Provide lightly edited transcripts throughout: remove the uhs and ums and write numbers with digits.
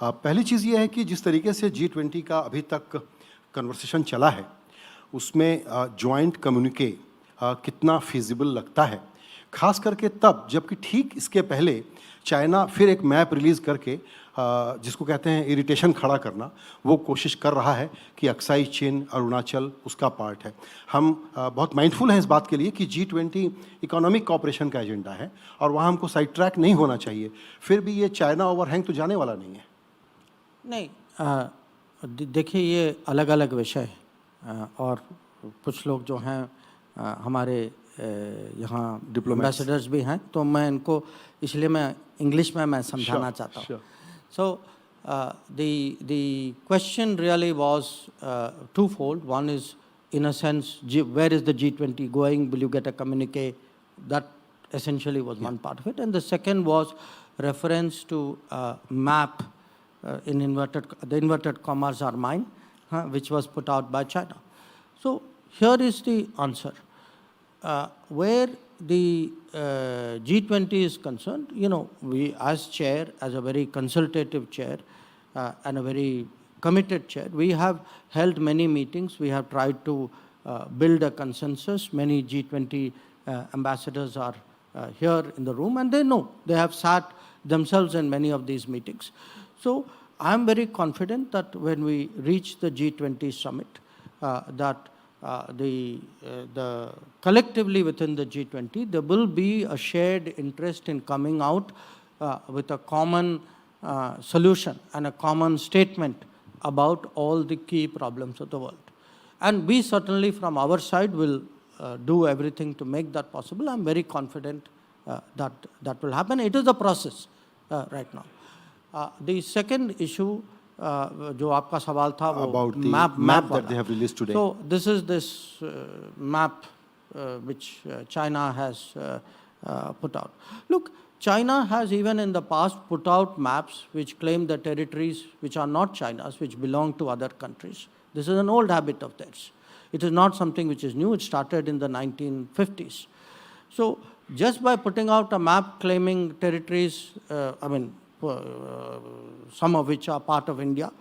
पहली चीज़ ये है कि जिस तरीके से G20 का अभी तक कन्वर्सेशन चला है, उसमें जॉइंट कम्युनिके कितना फिजिबल लगता है, खास करके तब जबकि ठीक इसके पहले चाइना फिर एक मैप रिलीज़ करके जिसको कहते हैं इरिटेशन खड़ा करना, वो कोशिश कर रहा है कि अक्साई चीन, अरुणाचल उसका पार्ट है। हम बहुत माइंडफुल हैं इस बात के लिए कि G20 इकोनॉमिक कॉपरेशन का एजेंडा है और वहाँ हमको साइड ट्रैक नहीं होना चाहिए। फिर भी ये चाइना ओवरहैंग तो जाने वाला नहीं है। नहीं, देखिए ये अलग अलग विषय है और कुछ लोग जो हैं हमारे यहाँ एम्बेसडर्स भी हैं, तो मैं इनको इसलिए मैं इंग्लिश में मैं समझाना चाहता हूँ। So the question really was twofold. One is, in a sense, where is the G20 going? Will you get a communique? That essentially was one part of it. And the second was reference to map in the inverted commas are mine, which was put out by China. So here is the answer. Where the G20 is concerned, you know, we as chair, as a very consultative chair and a very committed chair, we have held many meetings. We have tried to build a consensus. Many G20 ambassadors are here in the room, and they know. They have sat themselves in many of these meetings. So I'm very confident that when we reach the G20 summit, that the collectively within the G20, there will be a shared interest in coming out with a common solution and a common statement about all the key problems of the world. And we certainly from our side will do everything to make that possible. I'm very confident that that will happen. It is a process right now. The second issue, जो आपका सवाल था वो about the map that they have released today. So this is this map which China has put out. Look, China has even in the past put out maps which claim the territories which are not China's, which belong to other countries. This is an old habit of theirs. It is not something which is new. It started in the 1950s. So just by putting out a map claiming territories, some of which are part of India,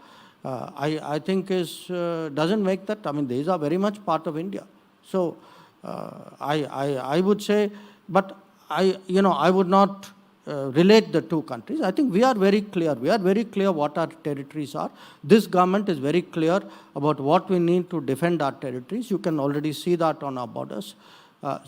I think doesn't make that. I mean, these are very much part of India. So I would say, but I would not relate the two countries. I think we are very clear. We are very clear what our territories are. This government is very clear about what we need to defend our territories. You can already see that on our borders.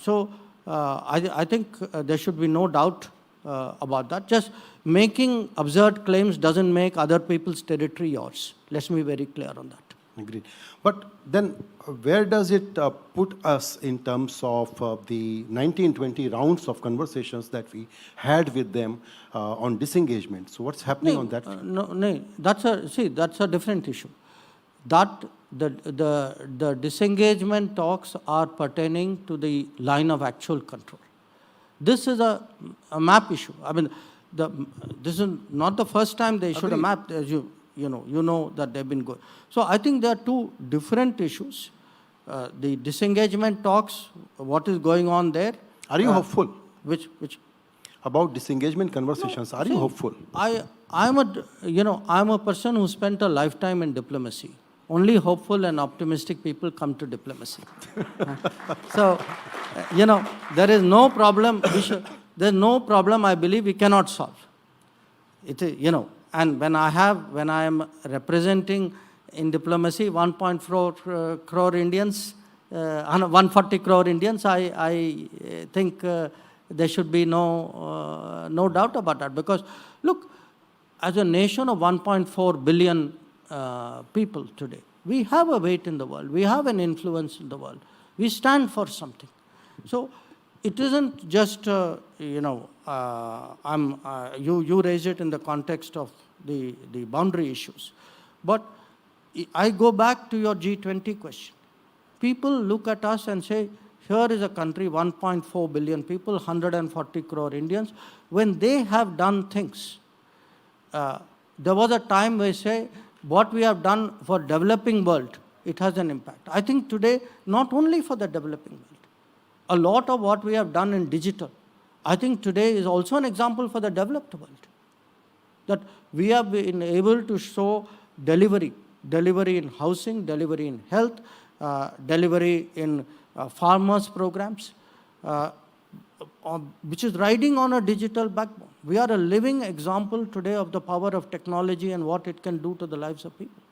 So I think there should be no doubt about that. Just making absurd claims doesn't make other people's territory yours. Let's be very clear on that. Agreed. But then where does it put us in terms of the 1920 rounds of conversations that we had with them on disengagement? So what's happening on that? No, that's a different issue. That the disengagement talks are pertaining to the line of actual control. This is a map issue. I mean, this is not the first time they issued a map, as you know that they've been going. So I think there are two different issues. The disengagement talks, what is going on there. Are you hopeful? Which? About disengagement conversations, are you hopeful? I'm a person who spent a lifetime in diplomacy. Only hopeful and optimistic people come to diplomacy. So, there is no problem. There's no problem I believe we cannot solve. It is, and when I am representing in diplomacy 1.4 crore Indians, 140 crore Indians, I think there should be no doubt about that. Because look, as a nation of 1.4 billion people today, we have a weight in the world. We have an influence in the world. We stand for something. So it isn't just, you raise it in the context of the boundary issues. But I go back to your G20 question. People look at us and say, here is a country, 1.4 billion people, 140 crore Indians. When they have done things, there was a time where say, what we have done for developing world, it has an impact. I think today, not only for the developing world, a lot of what we have done in digital, I think today is also an example for the developed world. that we have been able to show delivery in housing, delivery in health, delivery in farmers programs, which is riding on a digital backbone. We are a living example today of the power of technology and what it can do to the lives of people.